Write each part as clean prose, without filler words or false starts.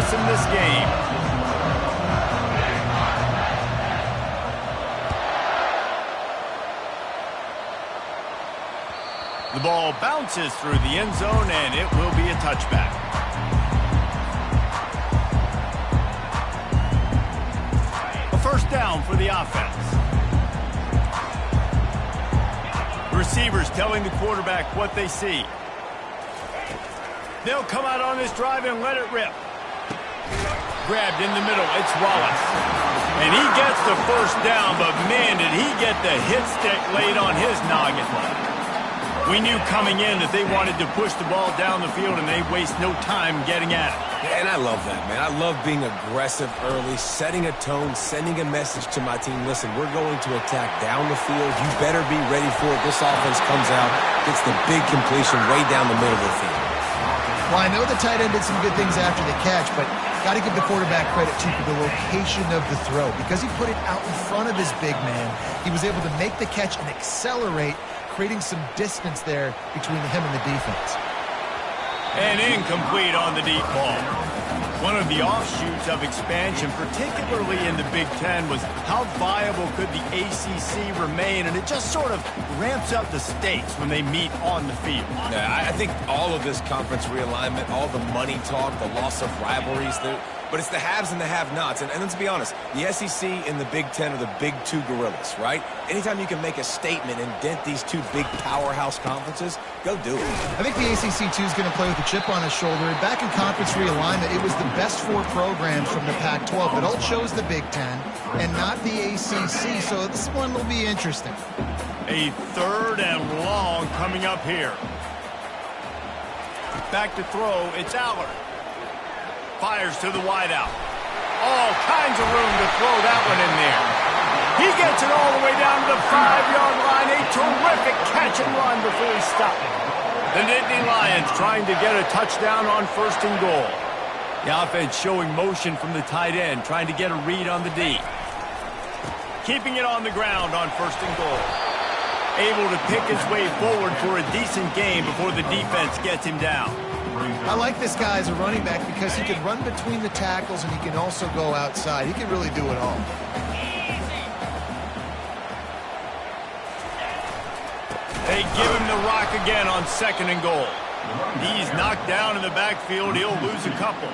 progress in this game. The ball bounces through the end zone, and it will be a touchback. A first down for the offense. Receivers telling the quarterback what they see. They'll come out on this drive and let it rip. Grabbed in the middle. It's Wallace. And he gets the first down, but man, did he get the hit stick laid on his noggin. We knew coming in that they wanted to push the ball down the field, and they waste no time getting at it. And I love that, man. I love being aggressive early, setting a tone, sending a message to my team. Listen, we're going to attack down the field. You better be ready for it. This offense comes out, gets the big completion way down the middle of the field. Well, I know the tight end did some good things after the catch, but got to give the quarterback credit, too, for the location of the throw. Because he put it out in front of his big man, he was able to make the catch and accelerate, creating some distance there between him and the defense. And incomplete on the deep ball. One of the offshoots of expansion, particularly in the Big Ten, was how viable could the ACC remain, and it just sort of ramps up the stakes when they meet on the field. Yeah, I think all of this conference realignment, all the money talk, the loss of rivalries, but it's the haves and the have-nots. And let's be honest, the SEC and the Big Ten are the big two gorillas, right? Anytime you can make a statement and dent these two big powerhouse conferences, go do it. I think the ACC, too, is going to play with a chip on his shoulder. And back in conference realignment, it was the best four programs from the Pac-12, but all chose the Big Ten and not the ACC, so this one will be interesting. A third and long coming up here. Back to throw, it's Allard. Fires to the wideout. All kinds of room to throw that one in there. He gets it all the way down to the 5-yard line. A terrific catch and run before he stopped. The Nittany Lions trying to get a touchdown on first and goal. The offense showing motion from the tight end, trying to get a read on the D. Keeping it on the ground on first and goal. Able to pick his way forward for a decent game before the defense gets him down. I like this guy as a running back because he can run between the tackles and he can also go outside. He can really do it all. They give him the rock again on second and goal. He's knocked down in the backfield. He'll lose a couple.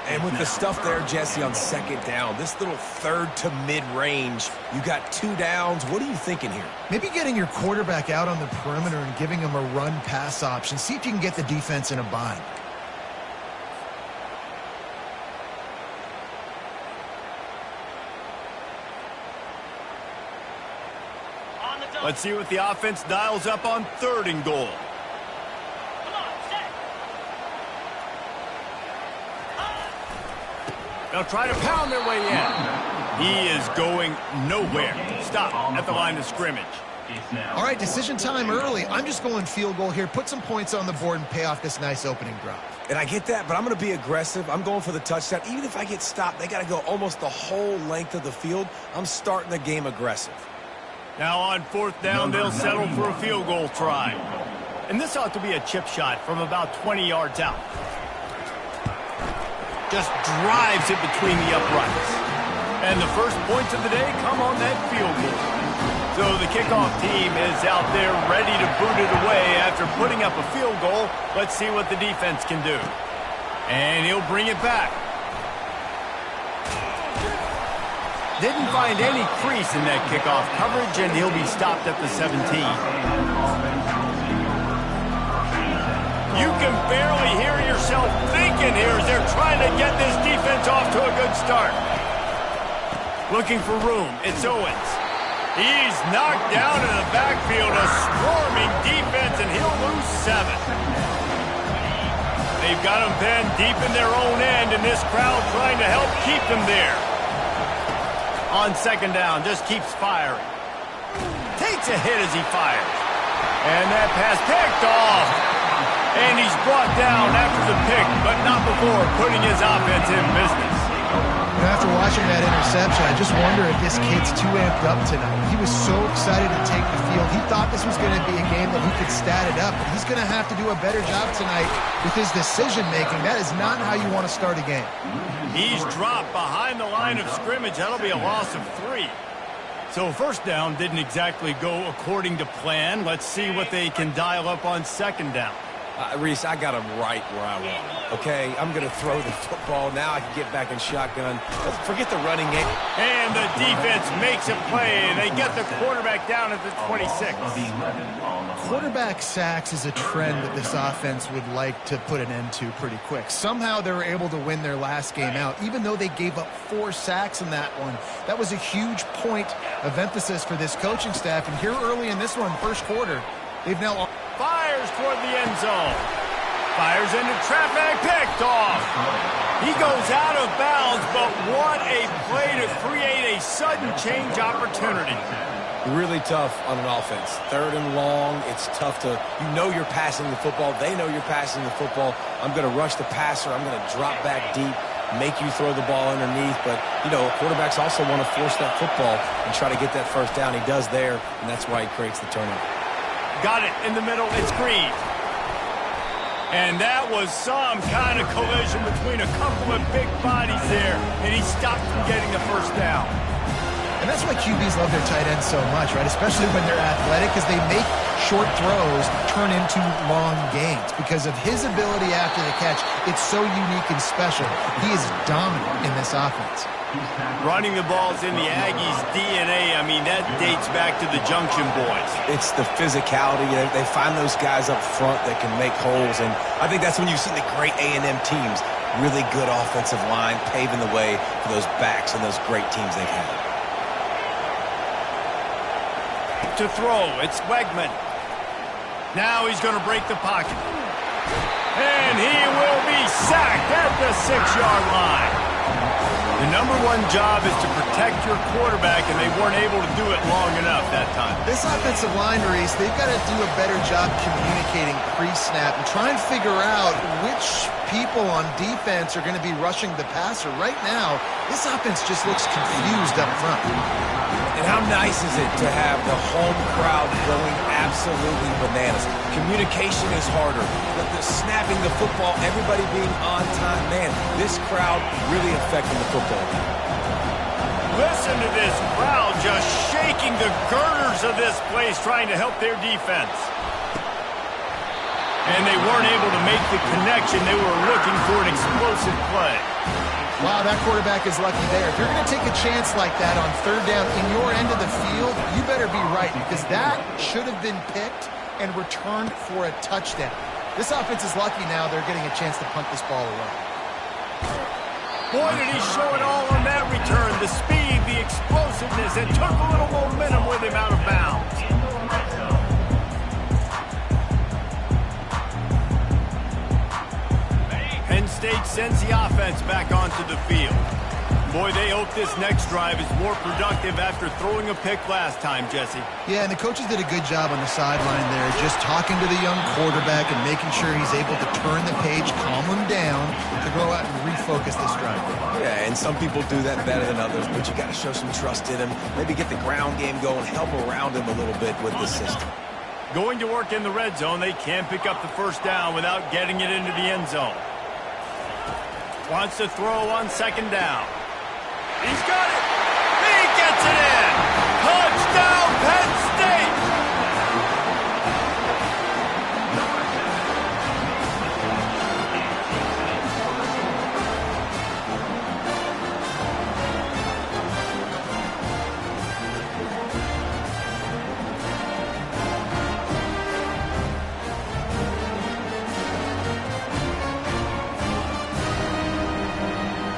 And with the stuff there, Jesse, on second down, this little third to mid-range, you got 2 downs. What are you thinking here? Maybe getting your quarterback out on the perimeter and giving him a run-pass option. See if you can get the defense in a bind. Let's see what the offense dials up on third and goal. They'll try to pound their way in. He is going nowhere. Stop at the line of scrimmage. All right, decision time early. I'm just going field goal here. Put some points on the board and pay off this nice opening drive. And I get that, but I'm going to be aggressive. I'm going for the touchdown. Even if I get stopped, they got to go almost the whole length of the field. I'm starting the game aggressive. Now on fourth down, they'll settle for a field goal try. And this ought to be a chip shot from about 20 yards out. Just drives it between the uprights. And the first points of the day come on that field goal. So the kickoff team is out there ready to boot it away after putting up a field goal. Let's see what the defense can do. And he'll bring it back. Didn't find any crease in that kickoff coverage, and he'll be stopped at the 17. You can barely hear yourself thinking here as they're trying to get this defense off to a good start. Looking for room, it's Owens. He's knocked down in the backfield, a swarming defense, and he'll lose 7. They've got him pinned deep in their own end, and this crowd trying to help keep them there. On second down, just keeps firing. Takes a hit as he fires. And that pass picked off. And he's brought down after the pick, but not before putting his offense in business. After watching that interception, I just wonder if this kid's too amped up tonight. He was so excited to take the field. He thought this was going to be a game that he could stat it up, but he's going to have to do a better job tonight with his decision-making. That is not how you want to start a game. He's dropped behind the line of scrimmage. That'll be a loss of 3. So first down didn't exactly go according to plan. Let's see what they can dial up on second down. Reese, I got him right where I want him, okay? I'm going to throw the football. Now I can get back in shotgun. Forget the running game. And the defense makes a play. They get the quarterback down at the 26. Quarterback sacks is a trend that this offense would like to put an end to pretty quick. Somehow they were able to win their last game out, even though they gave up 4 sacks in that one. That was a huge point of emphasis for this coaching staff. And here early in this one, first quarter, they've now... Fires toward the end zone. Fires into traffic, picked off. He goes out of bounds, but what a play to create a sudden change opportunity. Really tough on an offense. 3rd and long, it's tough to, you're passing the football. They know you're passing the football. I'm going to rush the passer. I'm going to drop back deep, make you throw the ball underneath. But, quarterbacks also want to force that football and try to get that first down. He does there, and that's why he creates the turnover. Got it in the middle. It's Green. And that was some kind of collision between a couple of big bodies there, and he stopped from getting the first down. And that's why QBs love their tight ends so much, right? Especially when they're athletic, because they make short throws turn into long gains. Because of his ability after the catch, it's so unique and special. He is dominant in this offense. Running the ball's in the Aggies' DNA. I mean, that dates back to the Junction Boys. It's the physicality. They find those guys up front that can make holes, and I think that's when you see the great A&M teams. Really good offensive line, paving the way for those backs and those great teams they've had. To throw, it's Wegman. Now he's going to break the pocket. And he will be sacked at the 6-yard line. The number one job is to protect your quarterback, and they weren't able to do it long enough that time. This offensive line, Reese, they've got to do a better job communicating pre-snap and try and figure out which people on defense are going to be rushing the passer. Right now, this offense just looks confused up front. And how nice is it to have the home crowd going absolutely bananas? Communication is harder, but the snapping the football, everybody being on time, man, this crowd really affecting the football game. Listen to this crowd just shaking the girders of this place, trying to help their defense. And they weren't able to make the connection. They were looking for an explosive play. Wow, that quarterback is lucky there. If you're going to take a chance like that on 3rd down in your end of the field, you better be right, because that should have been picked and returned for a touchdown. This offense is lucky now they're getting a chance to punt this ball away. Boy, did he show it all on that return. The speed, the explosiveness, it took a little momentum with him out of bounds. Penn State sends the offense back onto the field. Boy, they hope this next drive is more productive after throwing a pick last time, Jesse. Yeah, and the coaches did a good job on the sideline there, just talking to the young quarterback and making sure he's able to turn the page, calm him down, to go out and refocus this drive. Yeah, and some people do that better than others, but you got to show some trust in him. Maybe get the ground game going, help around him a little bit with the system. Going to work in the red zone, they can't pick up the first down without getting it into the end zone. Wants to throw on 2nd down. He's got it. He gets it in. Touchdown, Penn State.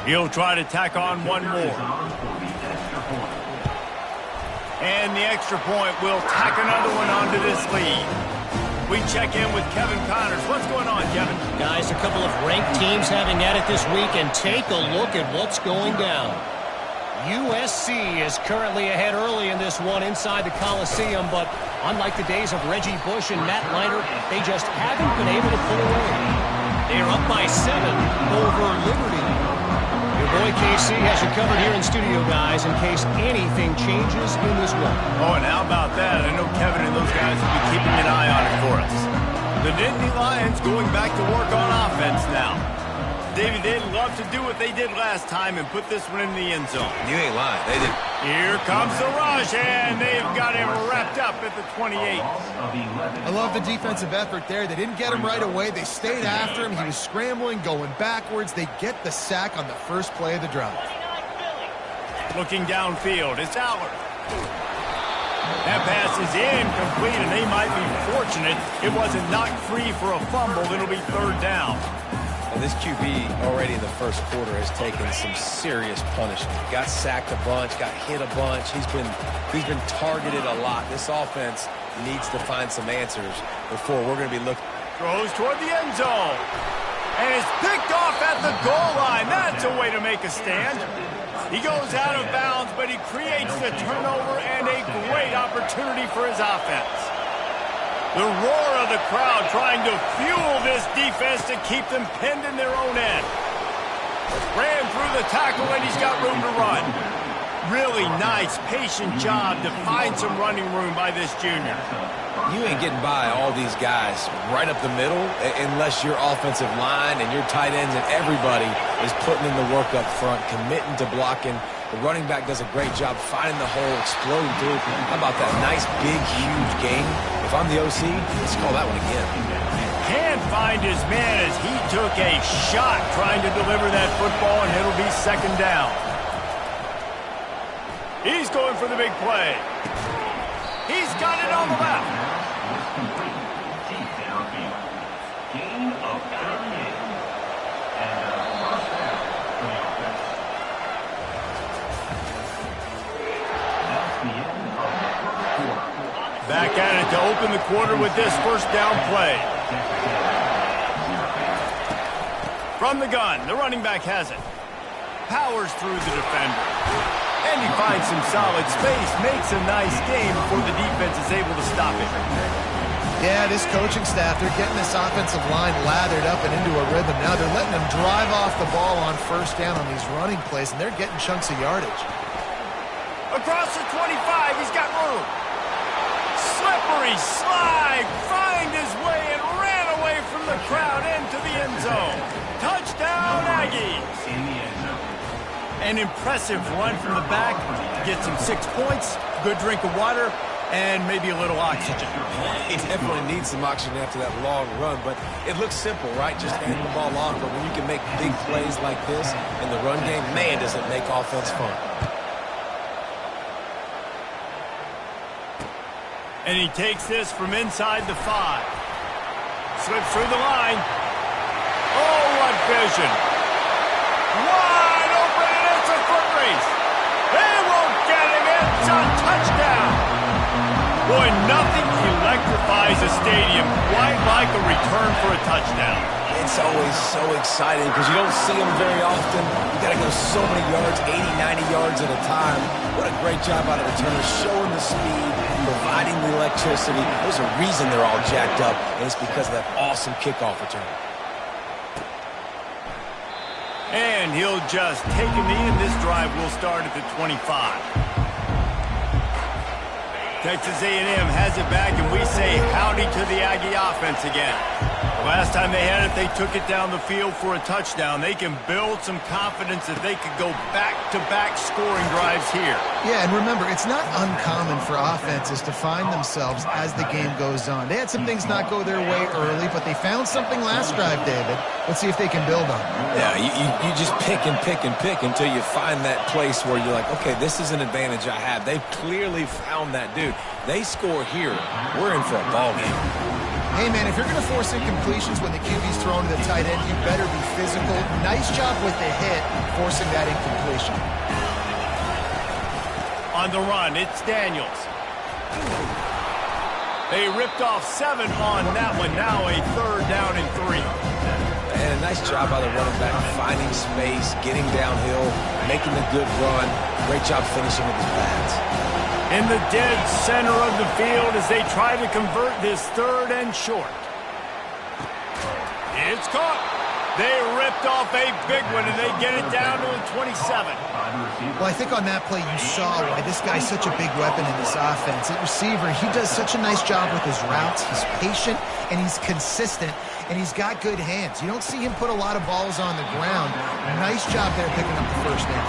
He'll try to tack on one more. And the extra point will tack another one onto this lead. We check in with Kevin Connors. What's going on, Kevin? Guys, a couple of ranked teams having at it this week, and take a look at what's going down. USC is currently ahead early in this one inside the Coliseum, but unlike the days of Reggie Bush and Matt Leinart, they just haven't been able to pull away. They are up by 7 over Liberty. Your boy KC has you covered here in studio, guys, in case anything changes in this one. Oh, and how about that? I know Kevin and those guys will be keeping an eye on it for us. The Nittany Lions going back to work on offense now. David, they'd love to do what they did last time and put this one in the end zone. You ain't lying. They did. Here comes the rush, and they've got him wrapped up at the 28. I love the defensive effort there. They didn't get him right away. They stayed after him. He was scrambling, going backwards. They get the sack on the first play of the drive. Looking downfield, it's Aller. That pass is incomplete, and they might be fortunate it wasn't knocked free for a fumble. It'll be third down. And this QB already in the first quarter has taken some serious punishment. Got sacked a bunch, got hit a bunch. He's been targeted a lot. This offense needs to find some answers before we're going to be looking. Throws toward the end zone. And it's picked off at the goal line. That's a way to make a stand. He goes out of bounds, but he creates the turnover and a great opportunity for his offense. The roar of the crowd trying to fuel this defense to keep them pinned in their own end. Ran through the tackle, and he's got room to run. Really nice, patient job to find some running room by this junior. You ain't getting by all these guys right up the middle unless your offensive line and your tight ends and everybody is putting in the work up front, committing to blocking. The running back does a great job finding the hole, exploding through. How about that nice, big, huge game? If I'm the OC, let's call that one again. Can't find his man as he took a shot trying to deliver that football, and it'll be second down. He's going for the big play. He's got it on the left. Gain of 38. Back at it to open the quarter with this first down play. From the gun, the running back has it. Powers through the defender. And he finds some solid space, makes a nice game before the defense is able to stop it. Yeah, this coaching staff, they're getting this offensive line lathered up and into a rhythm. Now they're letting them drive off the ball on first down on these running plays, and they're getting chunks of yardage. Across the 25, he's got room. Slippery slide, find his way and ran away from the crowd into the end zone. Touchdown, Aggies. An impressive run from the back. Gets him 6 points, good drink of water, and maybe a little oxygen. He definitely needs some oxygen after that long run, but it looks simple, right? Just hand the ball on, but when you can make big plays like this in the run game, man, does it make offense fun. And he takes this from inside the 5. Slips through the line. Oh, what vision. Wide open, and it's a foot race. They won't get him. It's a touchdown. Boy, nothing electrifies a stadium quite like a return for a touchdown. It's always so exciting because you don't see them very often. You got to go so many yards, 80, 90 yards at a time. What a great job out of returners, showing the speed, providing the electricity. There's a reason they're all jacked up, and it's because of that awesome kickoff return. And he'll just take a knee, and this drive will start at the 25. Texas A&M has it back, and we say howdy to the Aggie offense again. Last time they had it, they took it down the field for a touchdown. They can build some confidence that they could go back-to-back scoring drives here. Yeah, and remember, it's not uncommon for offenses to find themselves as the game goes on. They had some things not go their way early, but they found something last drive, David. Let's see if they can build on it. Yeah, you just pick and pick and pick until you find that place where you're like, okay, this is an advantage I have. They've clearly found that dude. They score here, we're in for a ball game. Hey, man, if you're going to force incompletions when the QB's thrown to the tight end, you better be physical. Nice job with the hit, forcing that incompletion. On the run, it's Daniels. They ripped off 7 on that one. Now a third down and 3. And a nice job by the running back, finding space, getting downhill, making a good run. Great job finishing with his pads. In the dead center of the field as they try to convert this third and short. It's caught. They ripped off a big one, and they get it down to the 27. Well, I think on that play you saw why this guy's such a big weapon in this offense. At receiver, he does such a nice job with his routes. He's patient, and he's consistent, and he's got good hands. You don't see him put a lot of balls on the ground. Nice job there picking up the first down.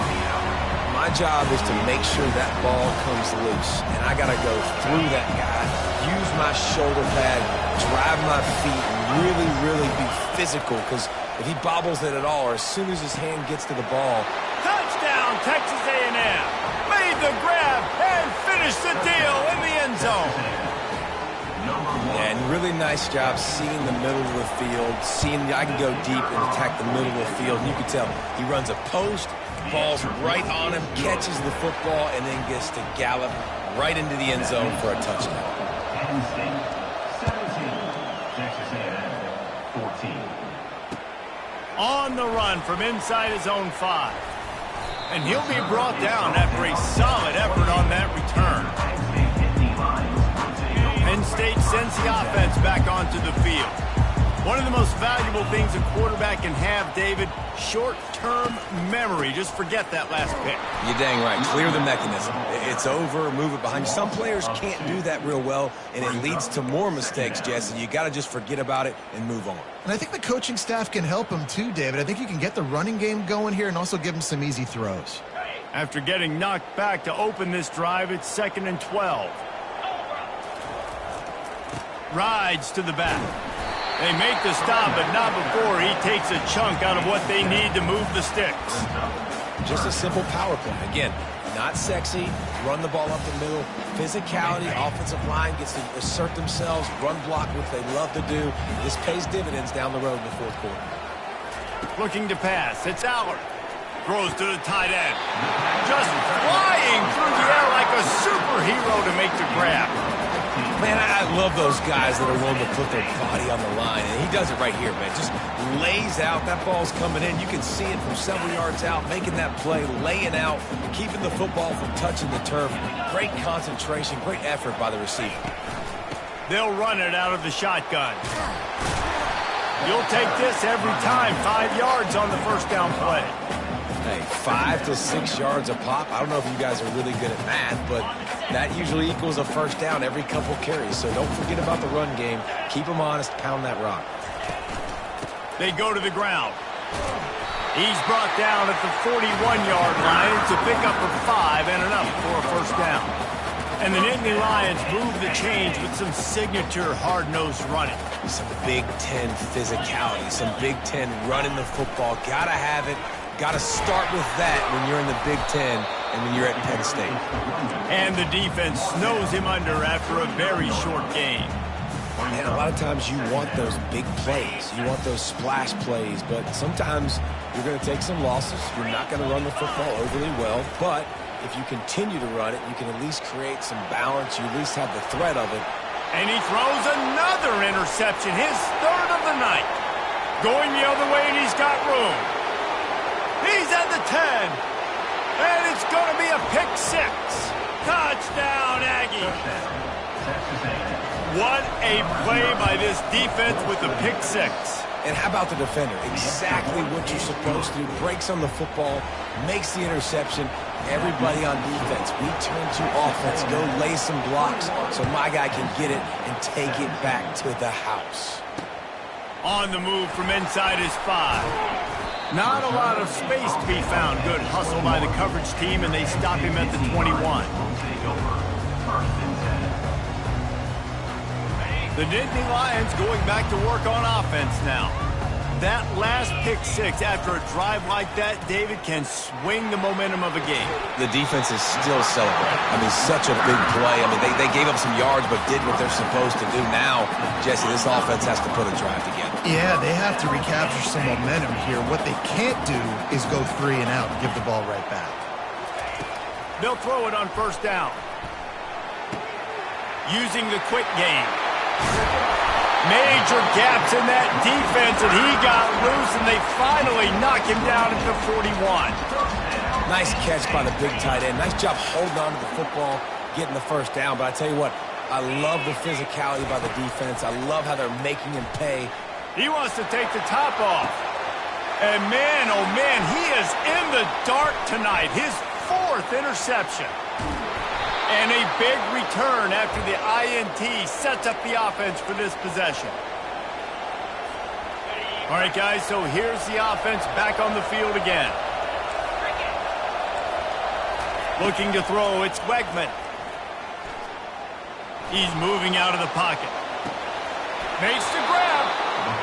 My job is to make sure that ball comes loose, and I got to go through that guy, use my shoulder pad, drive my feet, and really, really be physical, because if he bobbles it at all, or as soon as his hand gets to the ball. Touchdown, Texas A&M. Made the grab and finished the deal in the end zone. Yeah, and really nice job seeing the middle of the field, seeing I can go deep and attack the middle of the field. And you can tell he runs a post, ball's right on him, catches the football, and then gets to gallop right into the end zone for a touchdown. Penn State 17, Texas A&M 14. On the run from inside his own 5. And he'll be brought down after a solid effort on that return. Penn State sends the offense back onto the field. One of the most valuable things a quarterback can have, David, short-term memory. Just forget that last pick. You're dang right. Clear the mechanism. It's over, move it behind you. Some players can't do that real well, and it leads to more mistakes, Jesse. You got to just forget about it and move on. And I think the coaching staff can help him too, David. I think you can get the running game going here and also give him some easy throws. After getting knocked back to open this drive, it's 2nd and 12. Rides to the back. They make the stop, but not before he takes a chunk out of what they need to move the sticks. Just a simple power play. Again, not sexy, run the ball up the middle, physicality, offensive line gets to assert themselves, run block, which they love to do. This pays dividends down the road in the fourth quarter. Looking to pass, it's Allard. Throws to the tight end. Just flying through the air like a superhero to make the grab. Man, I love those guys that are willing to put their body on the line, and he does it right here, man. Just lays out. That ball's coming in. You can see it from several yards out, making that play, laying out, keeping the football from touching the turf. Great concentration, great effort by the receiver. They'll run it out of the shotgun. You'll take this every time. 5 yards on the first down play. Hey, 5 to 6 yards a pop. I don't know if you guys are really good at math, but that usually equals a first down every couple carries. So don't forget about the run game. Keep them honest. Pound that rock. They go to the ground. He's brought down at the 41-yard line to pick up a 5 and enough for a first down. And the Nittany Lions move the change with some signature hard-nosed running. Some Big Ten physicality, some Big Ten running the football. Gotta have it. Got to start with that when you're in the Big Ten and when you're at Penn State. And the defense snows him under after a very short game. Man, a lot of times you want those big plays. You want those splash plays, but sometimes you're going to take some losses. You're not going to run the football overly well, but if you continue to run it, you can at least create some balance. You at least have the threat of it. And he throws another interception, his 3rd of the night. Going the other way, and he's got room. He's at the 10, and it's going to be a pick 6. Touchdown, Aggie. What a play by this defense with the pick 6. And how about the defender? Exactly what you're supposed to do. Breaks on the football, makes the interception. Everybody on defense, we turn to offense. Go lay some blocks so my guy can get it and take it back to the house. On the move from inside his 5. Not a lot of space to be found. Good hustle by the coverage team, and they stop him at the 21. The Nittany Lions going back to work on offense now. That last pick 6 after a drive like that, David, can swing the momentum of a game. The defense is still celebrating. I mean, such a big play. I mean, they gave up some yards but did what they're supposed to do. Now, Jesse, this offense has to put a drive together. Yeah, they have to recapture some momentum here. What they can't do is go 3 and out and give the ball right back. They'll throw it on first down. Using the quick game. Major gaps in that defense, and he got loose, and they finally knock him down at the 41. Nice catch by the big tight end. Nice job holding on to the football, getting the first down. But I tell you what, I love the physicality by the defense. I love how they're making him pay. He wants to take the top off. And man, oh man, he is in the the dart tonight, his 4th interception. And a big return after the INT sets up the offense for this possession. All right, guys, so here's the offense back on the field again. Looking to throw, it's Wegman. He's moving out of the pocket. Makes the grab.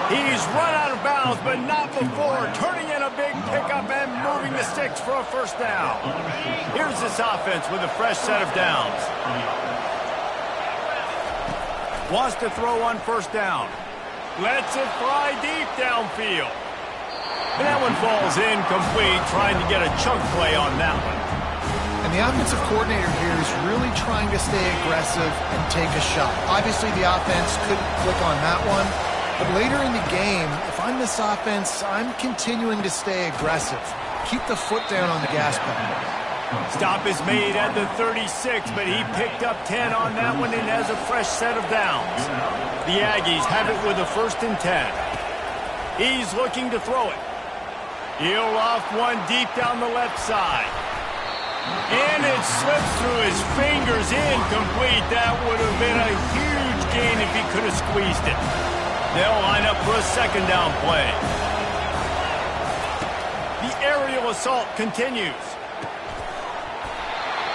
He's run out of bounds, but not before turning in a big pickup and moving the sticks for a first down. Here's this offense with a fresh set of downs. Wants to throw on first down. Lets it fly deep downfield. And that one falls incomplete, trying to get a chunk play on that one. And the offensive coordinator here is really trying to stay aggressive and take a shot. Obviously, the offense couldn't click on that one. But later in the game, if I'm this offense, I'm continuing to stay aggressive. Keep the foot down on the gas pedal. Stop is made at the 36, but he picked up 10 on that one and has a fresh set of downs. The Aggies have it with a 1st and 10. He's looking to throw it. He'll off one deep down the left side. And it slips through his fingers, incomplete. That would have been a huge gain if he could have squeezed it. They'll line up for a 2nd down play. The aerial assault continues.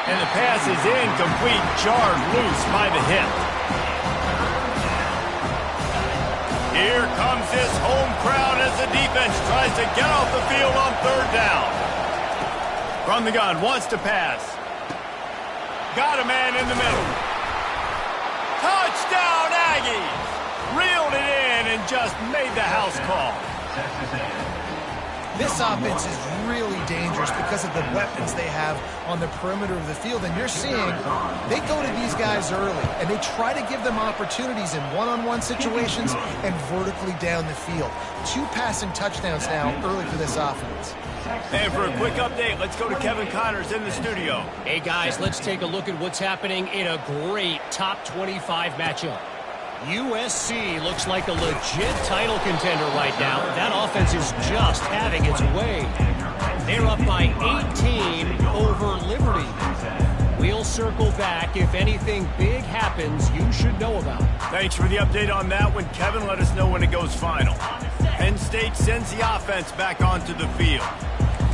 And the pass is incomplete, jarred loose by the hip. Here comes this home crowd as the defense tries to get off the field on 3rd down. From the gun, wants to pass. Got a man in the middle. Touchdown, Aggies! Reeled it in and just made the house call. This offense is really dangerous because of the weapons they have on the perimeter of the field. And you're seeing they go to these guys early, and they try to give them opportunities in one-on-one situations and vertically down the field. 2 passing touchdowns now early for this offense. And for a quick update, let's go to Kevin Connors in the studio. Hey, guys, let's take a look at what's happening in a great top 25 matchup. USC looks like a legit title contender right now. That offense is just having its way. They're up by 18 over Liberty. We'll circle back. If anything big happens, you should know about it. Thanks for the update on that one, Kevin. Let us know when it goes final. Penn State sends the offense back onto the field.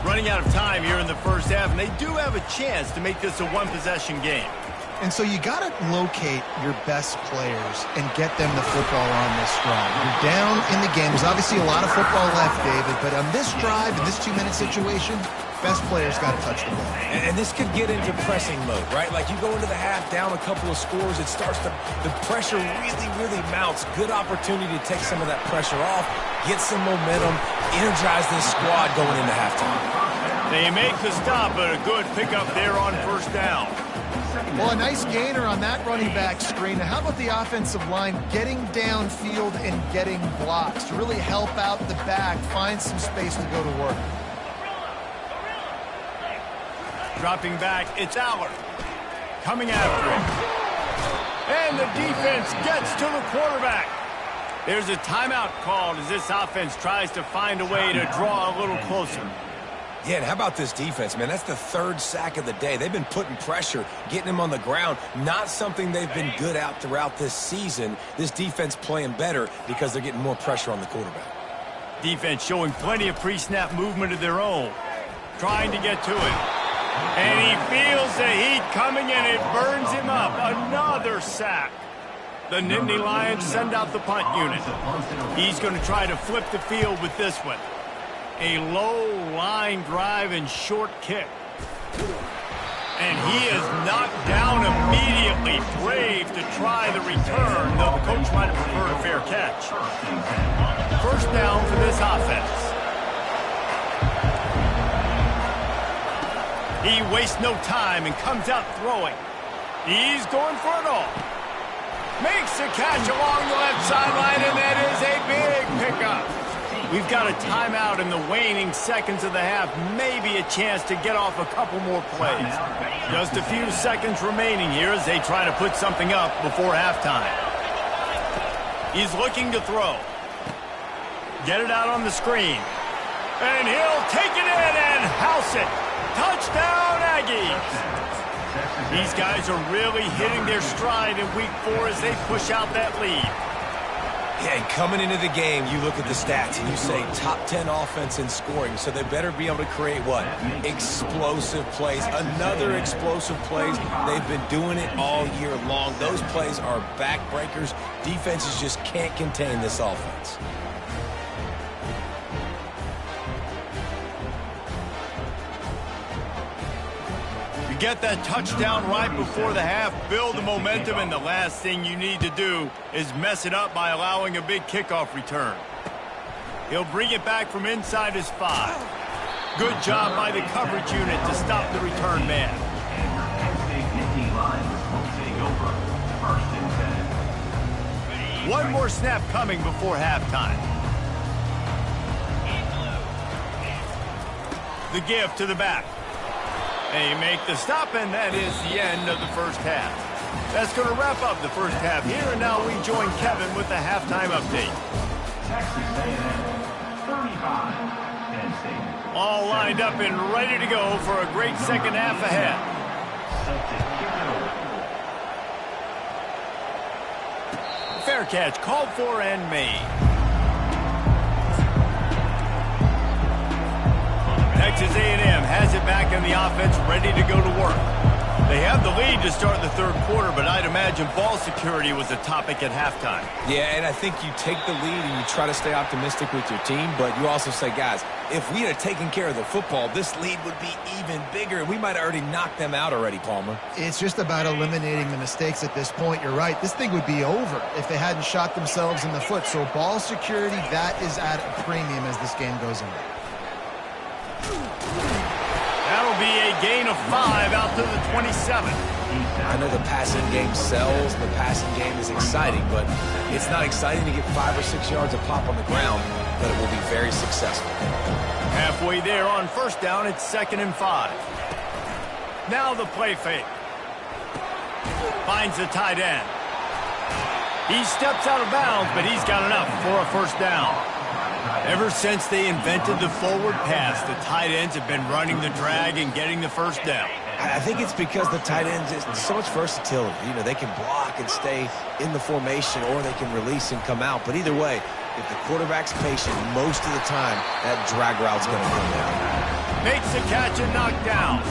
Running out of time here in the first half, and they do have a chance to make this a 1-possession game. And so you got to locate your best players and get them the football on this drive. You're down in the game. There's obviously a lot of football left, David, but on this drive, in this 2-minute situation, best players got to touch the ball. And this could get into pressing mode, right? Like you go into the half down a couple of scores, it starts to, the pressure really mounts. Good opportunity to take some of that pressure off, get some momentum, energize this squad going into halftime. They make the stop, but a good pickup there on first down. Well, a nice gainer on that running back screen. Now, how about the offensive line getting downfield and getting blocks to really help out the back, find some space to go to work? Dropping back, it's Aller. Coming after it. And the defense gets to the quarterback. There's a timeout called as this offense tries to find a way to draw a little closer. Yeah, and how about this defense, man? That's the 3rd sack of the day. They've been putting pressure, getting him on the ground. Not something they've been good at throughout this season. This defense playing better because they're getting more pressure on the quarterback. Defense showing plenty of pre-snap movement of their own. Trying to get to it. And he feels the heat coming and it burns him up. Another sack. The Nittany Lions send out the punt unit. He's going to try to flip the field with this one. A low line drive and short kick. And he is knocked down immediately. Brave to try the return, though the coach might have preferred a fair catch. First down for this offense. He wastes no time and comes out throwing. He's going for it all. Makes the catch along the left sideline, and that is a big pickup. We've got a timeout in the waning seconds of the half. Maybe a chance to get off a couple more plays. Just a few seconds remaining here as they try to put something up before halftime. He's looking to throw. Get it out on the screen. And he'll take it in and house it. Touchdown, Aggies. These guys are really hitting their stride in week 4 as they push out that lead. Yeah, and coming into the game, you look at the stats and you say top 10 offense in scoring, so they better be able to create what? Explosive plays. Another explosive plays. They've been doing it all year long. Those plays are backbreakers. Defenses just can't contain this offense. Get that touchdown right before the half, build the momentum, and the last thing you need to do is mess it up by allowing a big kickoff return. He'll bring it back from inside his 5. Good job by the coverage unit to stop the return man. One more snap coming before halftime. The give to the back. They make the stop, and that is the end of the first half. That's going to wrap up the first half here, and now we join Kevin with the halftime update. Texas A&M 35, Penn State. All lined up and ready to go for a great second half ahead. Fair catch called for and made. Texas A&M has it back in the offense, ready to go to work. They have the lead to start the third quarter, but I'd imagine ball security was a topic at halftime. Yeah, and I think you take the lead and you try to stay optimistic with your team, but you also say, guys, if we had taken care of the football, this lead would be even bigger. We might have already knocked them out already, Palmer. It's just about eliminating the mistakes at this point. You're right. This thing would be over if they hadn't shot themselves in the foot. So ball security, that is at a premium as this game goes on. That'll be a gain of 5 out to the 27. I know the passing game sells, the passing game is exciting, but it's not exciting to get 5 or 6 yards of pop on the ground, but it will be very successful. Halfway there on first down, it's 2nd and 5. Now the play fake. Finds the tight end. He steps out of bounds, but he's got enough for a first down. Ever since they invented the forward pass, the tight ends have been running the drag and getting the first down. I think it's because the tight ends is so much versatility. You know, they can block and stay in the formation, or they can release and come out. But either way, if the quarterback's patient, most of the time, that drag route's going to come down. Makes the catch and knocked down.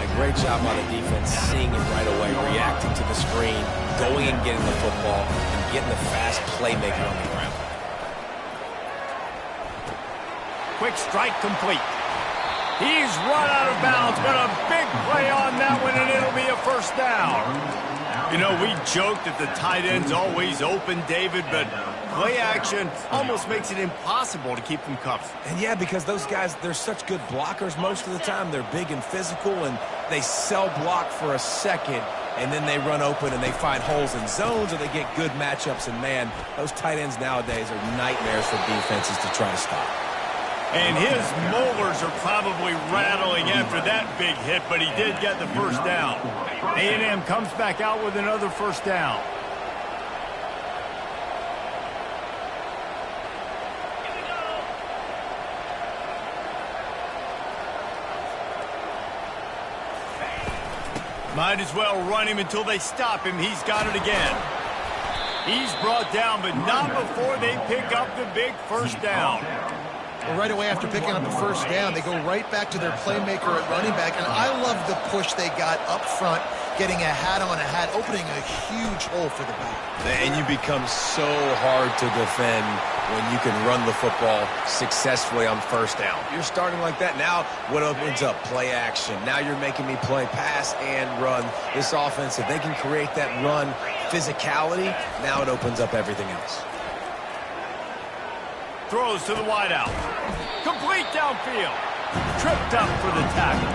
A great job by the defense, seeing it right away, reacting to the screen, going and getting the football, and getting the fast playmaker on the ground. Quick strike complete. He's run out of bounds, but a big play on that one, and it'll be a first down. You know, we joke that the tight end's always open, David, but play action almost makes it impossible to keep them covered. And yeah, because those guys, they're such good blockers most of the time. They're big and physical, and they sell block for a second, and then they run open and they find holes in zones, or they get good matchups. And man, those tight ends nowadays are nightmares for defenses to try to stop. And his molars are probably rattling after that big hit, but he did get the first down. A&M comes back out with another first down. Might as well run him until they stop him. He's got it again. He's brought down, but not before they pick up the big first down. Well, right away after picking up the first down, they go right back to their playmaker at running back. And I love the push they got up front, getting a hat on a hat, opening a huge hole for the back. And you become so hard to defend when you can run the football successfully on first down. You're starting like that. Now what opens up? Play action. Now you're making me play pass and run. This offense, if they can create that run physicality, now it opens up everything else. Throws to the wideout. Complete downfield. Tripped up for the tackle.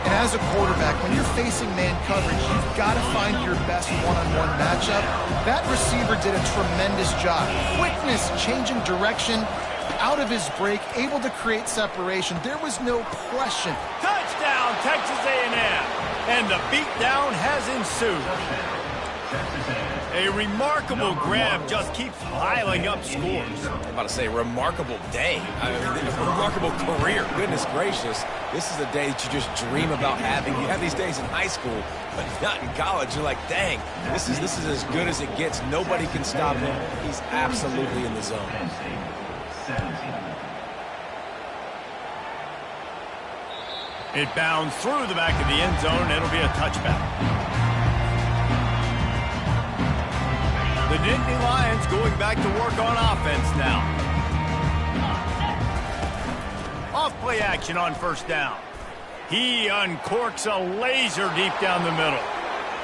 And as a quarterback, when you're facing man coverage, you've got to find your best one-on-one matchup. That receiver did a tremendous job. Quickness, changing direction, out of his break, able to create separation. There was no question. Touchdown, Texas A&M. And the beatdown has ensued. Texas A&M. A remarkable grab just keeps piling up scores. I'm about to say, remarkable day. I mean, a remarkable career. Goodness gracious. This is a day that you just dream about having. You have these days in high school, but not in college. You're like, dang, this is as good as it gets. Nobody can stop him. He's absolutely in the zone. Penn State, 17. It bounds through the back of the end zone, and it'll be a touchback. The Nittany Lions going back to work on offense now. Off-play action on first down. He uncorks a laser deep down the middle.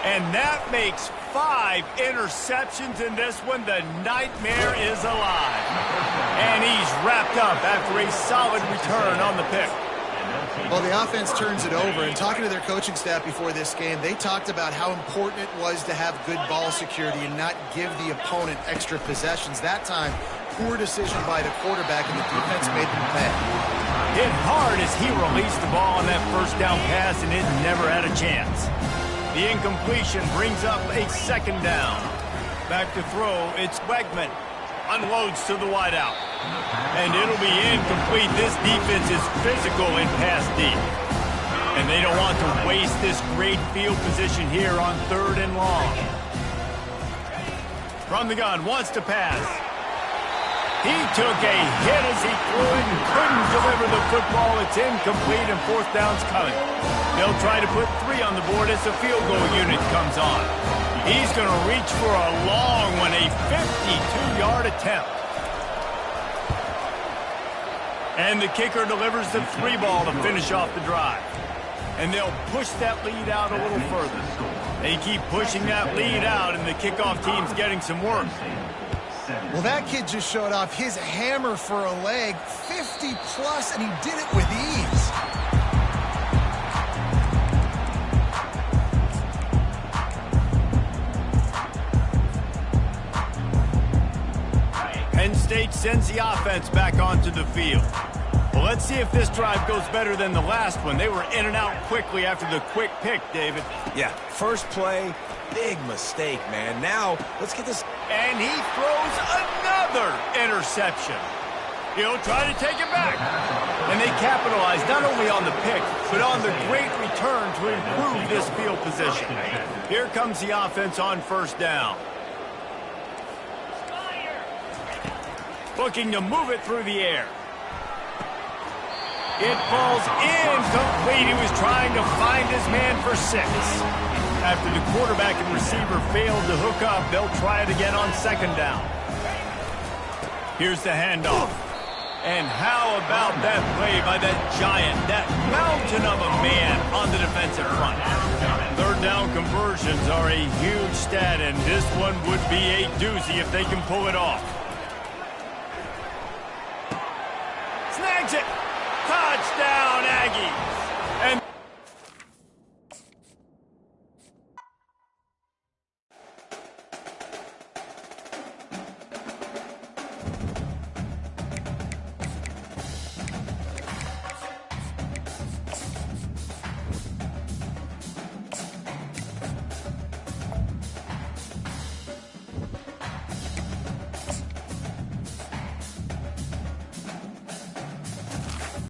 And that makes 5 interceptions in this one. The nightmare is alive. And he's wrapped up after a solid return on the pick. Well, the offense turns it over, and talking to their coaching staff before this game, they talked about how important it was to have good ball security and not give the opponent extra possessions. That time, poor decision by the quarterback, and the defense made them pay. Hit hard as he released the ball on that first down pass, and it never had a chance. The incompletion brings up a second down. Back to throw, it's Wegman. Unloads to the wideout. And it'll be incomplete. This defense is physical in pass deep. And they don't want to waste this great field position here on 3rd and long. From the gun, wants to pass. He took a hit as he threw it and couldn't deliver the football. It's incomplete and 4th down's coming. They'll try to put 3 on the board as the field goal unit comes on. He's going to reach for a long one, a 52-yard attempt. And the kicker delivers the 3 ball to finish off the drive. And they'll push that lead out a little further. They keep pushing that lead out, and the kickoff team's getting some work. Well, that kid just showed off his hammer for a leg, 50-plus, and he did it with ease. Penn State sends the offense back onto the field. Well, let's see if this drive goes better than the last one. They were in and out quickly after the quick pick, David. Yeah, first play, big mistake, man. Now, let's get this. And he throws another interception. He'll try to take it back. And they capitalize not only on the pick, but on the great return to improve this field position. Here comes the offense on first down. Looking to move it through the air. It falls incomplete. He was trying to find his man for 6. After the quarterback and receiver failed to hook up, they'll try it again on 2nd down. Here's the handoff. And how about that play by that giant, that mountain of a man on the defensive front? 3rd down conversions are a huge stat, and this one would be a doozy if they can pull it off. Snags it. Touchdown, Aggies.